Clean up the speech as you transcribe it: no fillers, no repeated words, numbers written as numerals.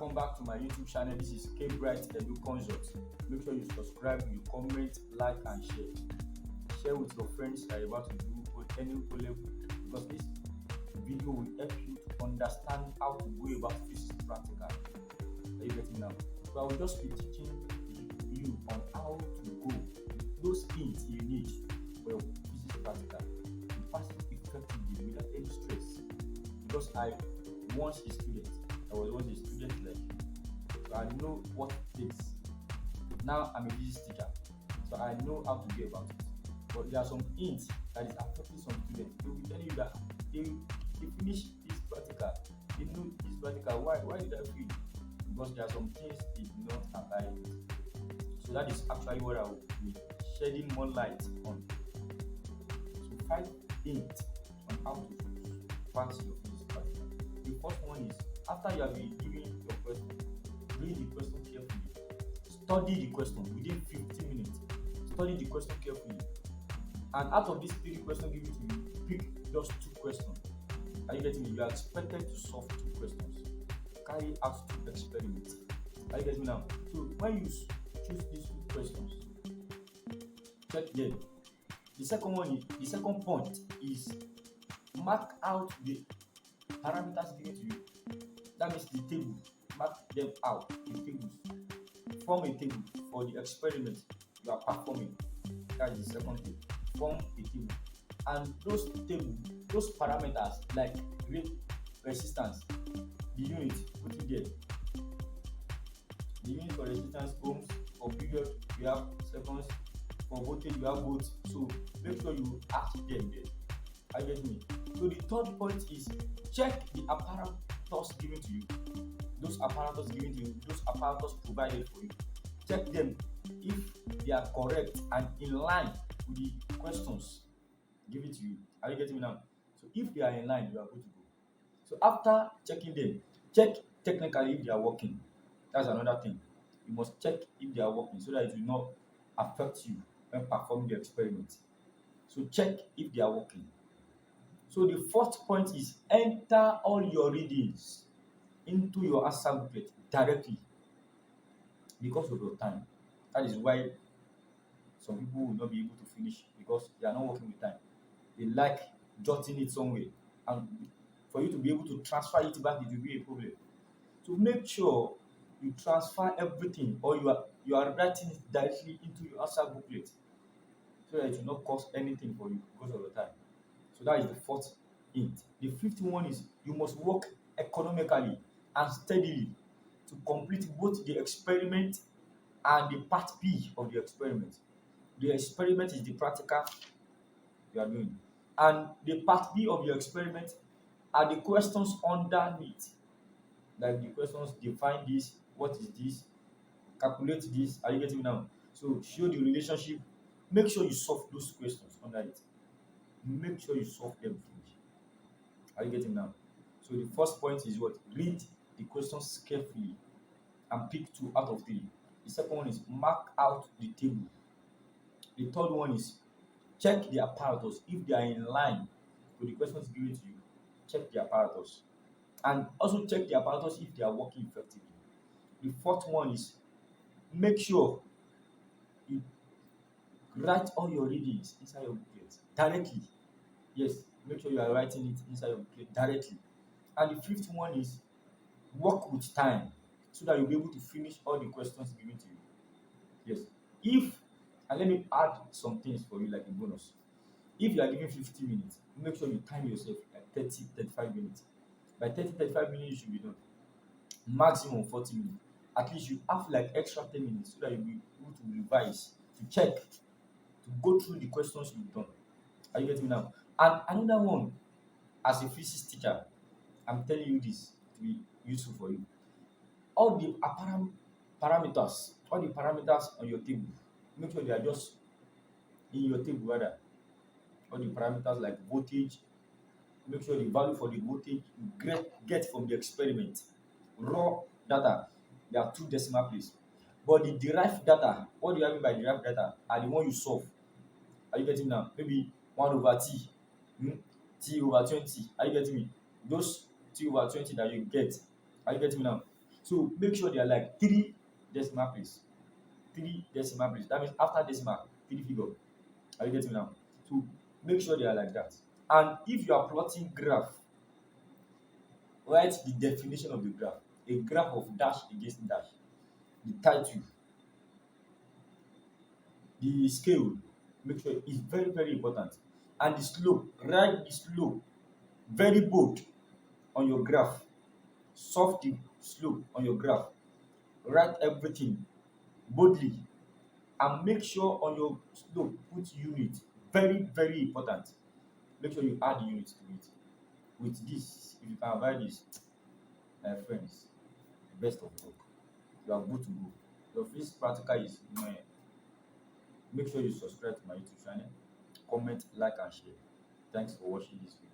Welcome back to my YouTube channel. This is K Bright Edu Consult. Make sure you subscribe, you comment, like, and share. Share with your friends that are about to do any level, because this video will help you to understand how to go about physics practical. Are you getting now? So I will just be teaching you on how to go those things you need for your physics practical to pass it effectively without any stress. Because I was once a student like you. So I know what it takes. Now I'm a physics teacher, so I know how to go about it. But there are some things that is affecting some students. They will tell you that they finish this practical, they know this practical. Why did I fail? Because there are some things they do not apply. So that is actually what I will be shedding more light on. So 5 things on how to pass your physics practical. The first one is, after you have been giving your question, read the question carefully. Study the question within 15 minutes. Study the question carefully. And out of these 3 questions given to you, pick just 2 questions. Are you getting me? You are expected to solve 2 questions. Carry out 2 experiments. Are you getting me now? So when you choose these 2 questions, check them. The second point is mark out the parameters given to you. That means the table. Mark them out, the tables. Form a table for the experiment you are performing. That is the second thing. Form a table. And those parameters like rate, resistance, the unit, put it there. The unit for resistance, ohms, for period, you have seconds, for voltage, you have volts. So make sure you ask them there. Are you getting me? So the third point is, check the apparatus given to you. Those apparatus given to you, those apparatus provided for you. Check them if they are correct and in line with the questions given to you. Are you getting me now? So if they are in line, you are good to go. So after checking them, check technically if they are working. That's another thing. You must check if they are working so that it will not affect you when performing the experiment. So check if they are working. So the fourth point is, enter all your readings into your answer booklet directly because of your time. That is why some people will not be able to finish, because they are not working with time. They like jotting it somewhere, and for you to be able to transfer it back, it will be a problem. So make sure you transfer everything, or you are writing it directly into your answer booklet so that it will not cost anything for you because of your time. So that is the fourth hint. The fifth one is, you must work economically and steadily to complete both the experiment and the part B of the experiment. The experiment is the practical you are doing, and the part B of your experiment are the questions underneath. Like the questions, define this, what is this, calculate this. Are you getting me now? So show the relationship. Make sure you solve those questions under it. Make sure you solve them finish. Are you getting now? So the first point is what? Read the questions carefully and pick 2 out of 3. The second one is mark out the table. The third one is check the apparatus if they are in line with the questions given to you. Check the apparatus, and also check the apparatus if they are working effectively. The fourth one is, make sure you write all your readings inside your booklet directly. Yes, make sure you are writing it inside your booklet directly. And the fifth one is, work with time so that you'll be able to finish all the questions given to you. Yes. And let me add some things for you like a bonus. If you are given 50 minutes, make sure you time yourself like 30-35 minutes. By 30-35 minutes, you should be done. Maximum 40 minutes. At least you have like extra 10 minutes so that you'll be able to revise, to check, to go through the questions you've done. Are you getting me now? And another one, as a physics teacher, I'm telling you this to be useful for you. All the parameters on your table, make sure they are just in your table rather. All the parameters like voltage, make sure the value for the voltage you get from the experiment. Raw data, there are 2 decimal places. But the derived data, what do you mean by derived data, are the one you solve. Are you getting me now? Maybe 1 over t, t over 20. Are you getting me? Those t over 20 that you get. Are you getting me now? So make sure they are like three decimal place. Three decimal place. That means after decimal, three figure. Are you getting me now? So make sure they are like that. And if you are plotting graph, write the definition of the graph. A graph of dash against dash. The title, the scale, make sure it's very, very important. And the slope, write the slope very bold on your graph. Solve the slope on your graph. Write everything boldly, and make sure on your slope put unit. Very, very important. Make sure you add unit to it. With this, if you can avoid this, my friends, best of luck. You are good to go. Your first practical is meh. Make sure you subscribe to my YouTube channel, comment, like, and share. Thanks for watching this video.